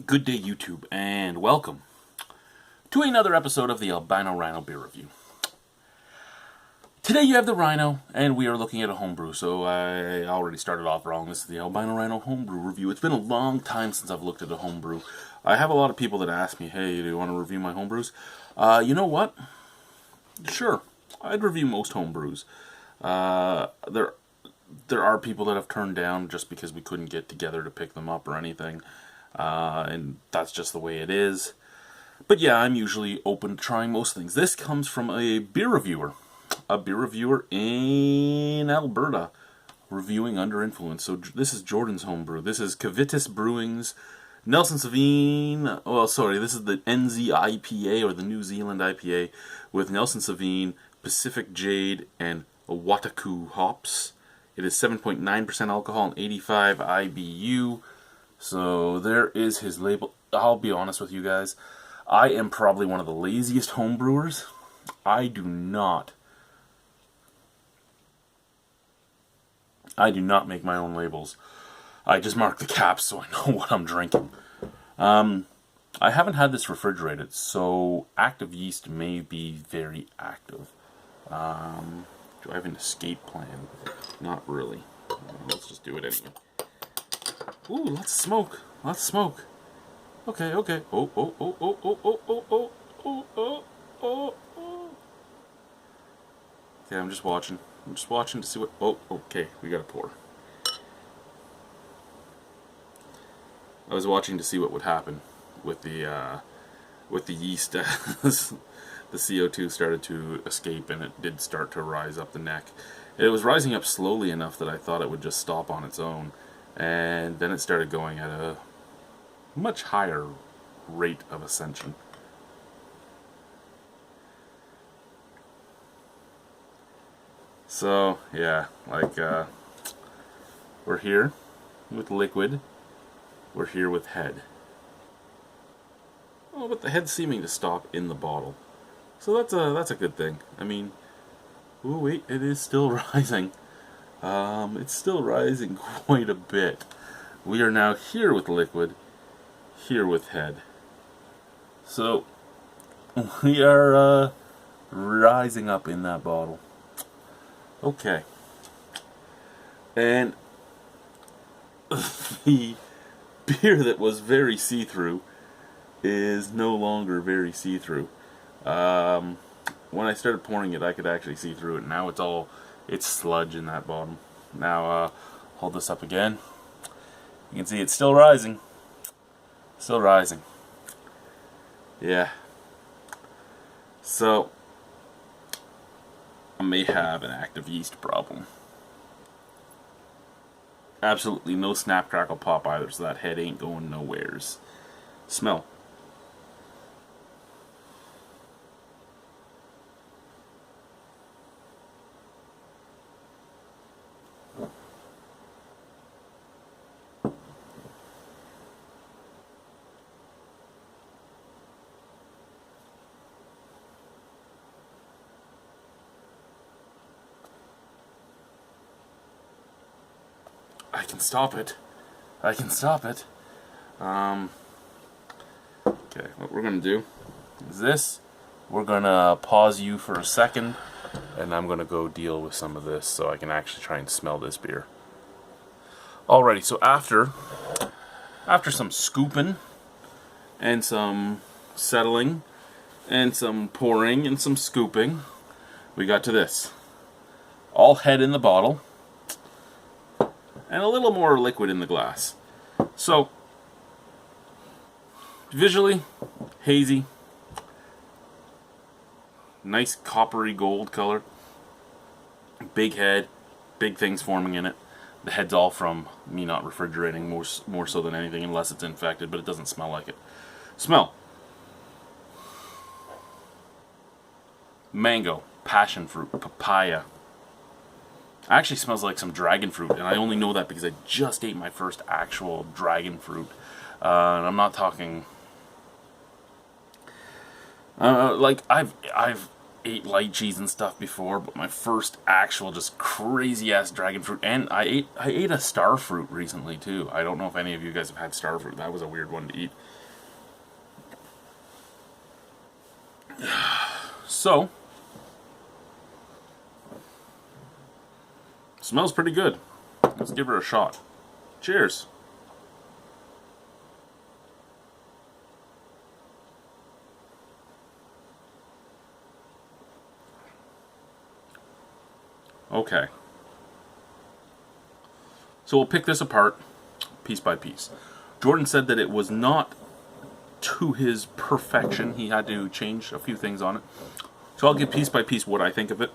Good day, YouTube, and welcome to another episode of the Albino Rhino beer review. Today you have the Rhino, and we are looking at a homebrew, so I already started off wrong. This is the Albino Rhino homebrew review. It's been a long time since I've looked at a homebrew. I have a lot of people that ask me, hey, do you want to review my homebrews? You know what? Sure, I'd review most homebrews. There are people that have turned down just because we couldn't get together to pick them up or anything. And that's just the way it is. But yeah, I'm usually open to trying most things. This comes from a beer reviewer in Alberta, reviewing Under Influence. So this is Jordan's homebrew. This is Kvitvs Brewing's Nelson Sauvin. Well, sorry, this is the NZIPA, or the New Zealand IPA, with Nelson Sauvin, Pacific Jade, and Wataku hops. It is 7.9% alcohol and 85 IBU. So there is his label. I'll be honest with you guys. I am probably one of the laziest homebrewers. I do not make my own labels. I just mark the caps so I know what I'm drinking. I haven't had this refrigerated, so active yeast may be very active. Do I have an escape plan? Not really. Let's just do it anyway. Ooh, lots of smoke. Lots of smoke. Okay. Oh. Okay, I'm just watching. To see what... Oh, okay, we gotta pour. I was watching to see what would happen with the yeast as the CO2 started to escape, and it did start to rise up the neck. It was rising up slowly enough that I thought it would just stop on its own. And then it started going at a much higher rate of ascension. So, yeah, we're here with liquid, we're here with head. Oh, but the head's seeming to stop in the bottle. So that's a good thing. I mean, ooh, wait, it is still rising. It's still rising quite a bit. We are now here with liquid, here with head. So, we are rising up in that bottle. Okay. And the beer that was very see-through is no longer very see-through. When I started pouring it, I could actually see through it. Now it's sludge in that bottom. Now, hold this up again. You can see it's still rising. Still rising. Yeah. So, I may have an active yeast problem. Absolutely no snap, crackle, pop either, so that head ain't going nowheres. Smell. I can stop it. Okay, what we're going to do is this. We're going to pause you for a second, and I'm going to go deal with some of this so I can actually try and smell this beer. Alrighty, so after some scooping, and some settling, and some pouring, and some scooping, we got to this. All head in the bottle, and a little more liquid in the glass. So, visually, hazy, nice coppery gold color, big head, big things forming in it. The head's all from me not refrigerating, more so than anything, unless it's infected, but it doesn't smell like it. Smell. Mango, passion fruit, papaya. Actually smells like some dragon fruit, and I only know that because I just ate my first actual dragon fruit. And I'm not talking like I've ate lychees and stuff before, but my first actual just crazy ass dragon fruit, and I ate a star fruit recently too. I don't know if any of you guys have had star fruit. That was a weird one to eat. So, smells pretty good. Let's give her a shot. Cheers. Okay. So we'll pick this apart piece by piece. Jordan said that it was not to his perfection. He had to change a few things on it. So I'll give piece by piece what I think of it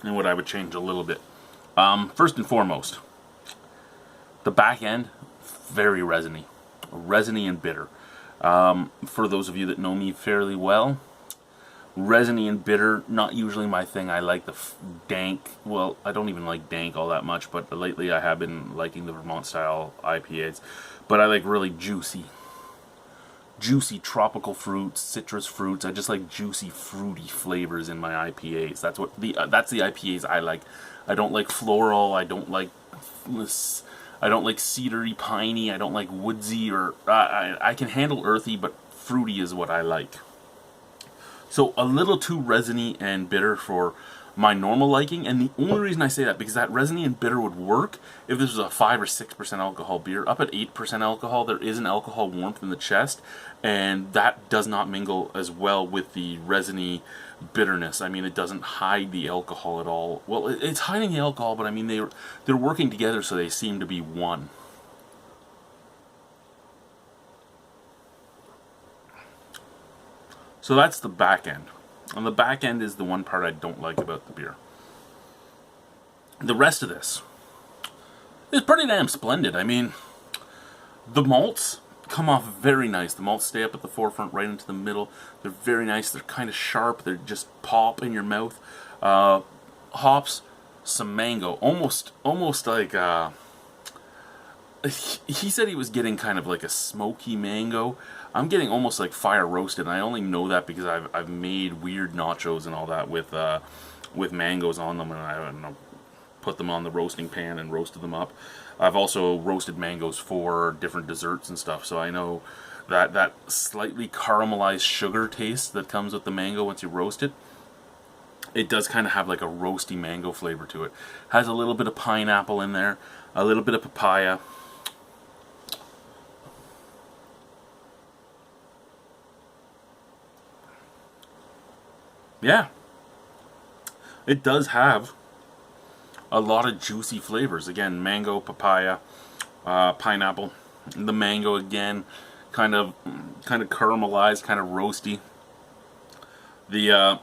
and what I would change a little bit. First and foremost, the back end, very resiny. Resiny and bitter. For those of you that know me fairly well, resiny and bitter, not usually my thing. I like the dank, well, I don't even like dank all that much, but lately I have been liking the Vermont style IPAs. But I like really juicy tropical fruits, citrus fruits. I just like juicy, fruity flavors in my IPAs. That's the IPAs I like. I don't like floral. I don't like cedary, piney. I don't like woodsy, or I can handle earthy, but fruity is what I like. So a little too resiny and bitter for my normal liking, and the only reason I say that, because that resiny and bitter would work if this was a 5 or 6% alcohol beer. Up at 8% alcohol, there is an alcohol warmth in the chest, and that does not mingle as well with the resiny bitterness. I mean, it doesn't hide the alcohol at all. Well, it's hiding the alcohol, but I mean, they're working together, so they seem to be one. So that's the back end. And the back end is the one part I don't like about the beer. The rest of this is pretty damn splendid. I mean, the malts come off very nice. The malts stay up at the forefront, right into the middle. They're very nice. They're kind of sharp. They're just pop in your mouth. Hops, some mango. Almost like... he said he was getting kind of like a smoky mango. I'm getting almost like fire roasted, and I only know that because I've made weird nachos and all that with mangoes on them, and I put them on the roasting pan and roasted them up. I've also roasted mangoes for different desserts and stuff, so I know that slightly caramelized sugar taste that comes with the mango once you roast it. It does kind of have like a roasty mango flavor to it. Has a little bit of pineapple in there, a little bit of papaya. Yeah, it does have a lot of juicy flavors. Again, mango, papaya, pineapple. The mango again, kind of caramelized, kind of roasty. The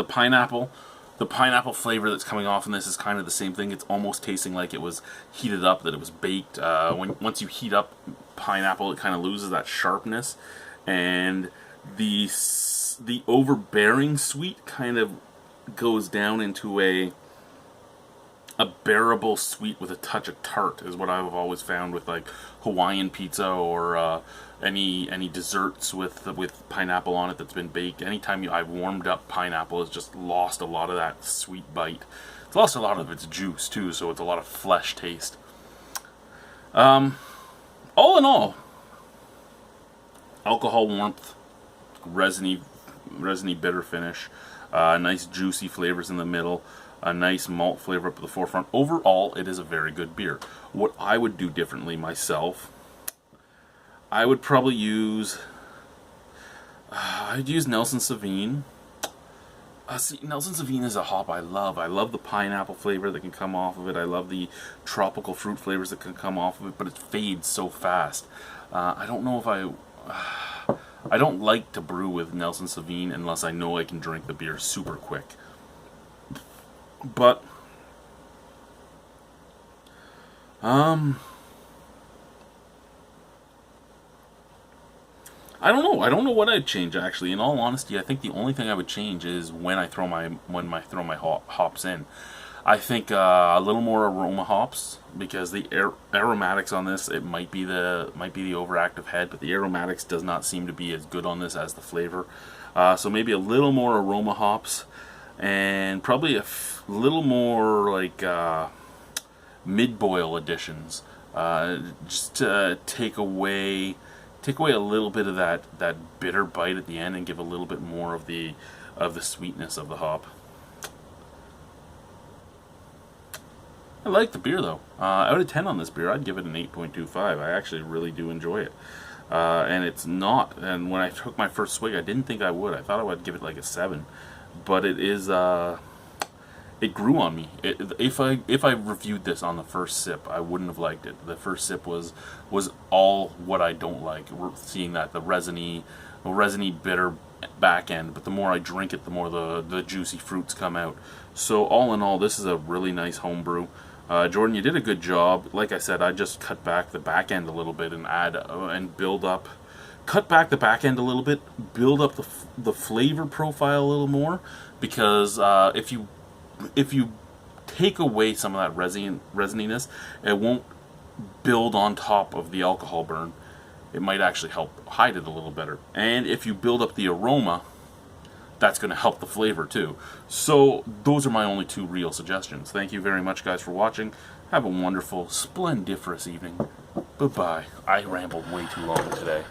pineapple flavor that's coming off in this is kind of the same thing. It's almost tasting like it was heated up, that it was baked. Once you heat up pineapple, it kind of loses that sharpness, and the overbearing sweet kind of goes down into a bearable sweet with a touch of tart, is what I've always found with like Hawaiian pizza or any desserts with pineapple on it that's been baked. Anytime I've warmed up pineapple, it's just lost a lot of that sweet bite. It's lost a lot of its juice too, so it's a lot of flesh taste. All in all, alcohol warmth, resiny bitter finish, nice juicy flavors in the middle, a nice malt flavor up at the forefront. Overall, it is a very good beer. What I would do differently myself, I would probably use Nelson Sauvin. See, Nelson Sauvin is a hop I love. I love the pineapple flavor that can come off of it. I love the tropical fruit flavors that can come off of it, but it fades so fast. I don't know if I don't like to brew with Nelson Sauvin unless I know I can drink the beer super quick. But I don't know. I don't know what I'd change, actually. In all honesty, I think the only thing I would change is when I throw my hops in. I think a little more aroma hops, because the aromatics on this, it might be the overactive head, but the aromatics does not seem to be as good on this as the flavor. So maybe a little more aroma hops, and probably a little more like mid-boil additions, just to take away a little bit of that bitter bite at the end and give a little bit more of the sweetness of the hop. I like the beer though. Out of 10 on this beer, I'd give it an 8.25. I actually really do enjoy it. And it's not. And when I took my first swig, I didn't think I would. I thought I would give it like a 7. But it is. It grew on me. If I reviewed this on the first sip, I wouldn't have liked it. The first sip was all what I don't like. We're seeing that the resiny bitter back end. But the more I drink it, the more the juicy fruits come out. So all in all, this is a really nice homebrew. Jordan, you did a good job. Like I said, I just cut back the back end a little bit and add and build up. Cut back the back end a little bit, build up the flavor profile a little more, because if you take away some of that resininess, it won't build on top of the alcohol burn. It might actually help hide it a little better. And if you build up the aroma, that's going to help the flavor too. So those are my only 2 real suggestions. Thank you very much, guys, for watching. Have a wonderful, splendiferous evening. Bye-bye. I rambled way too long today.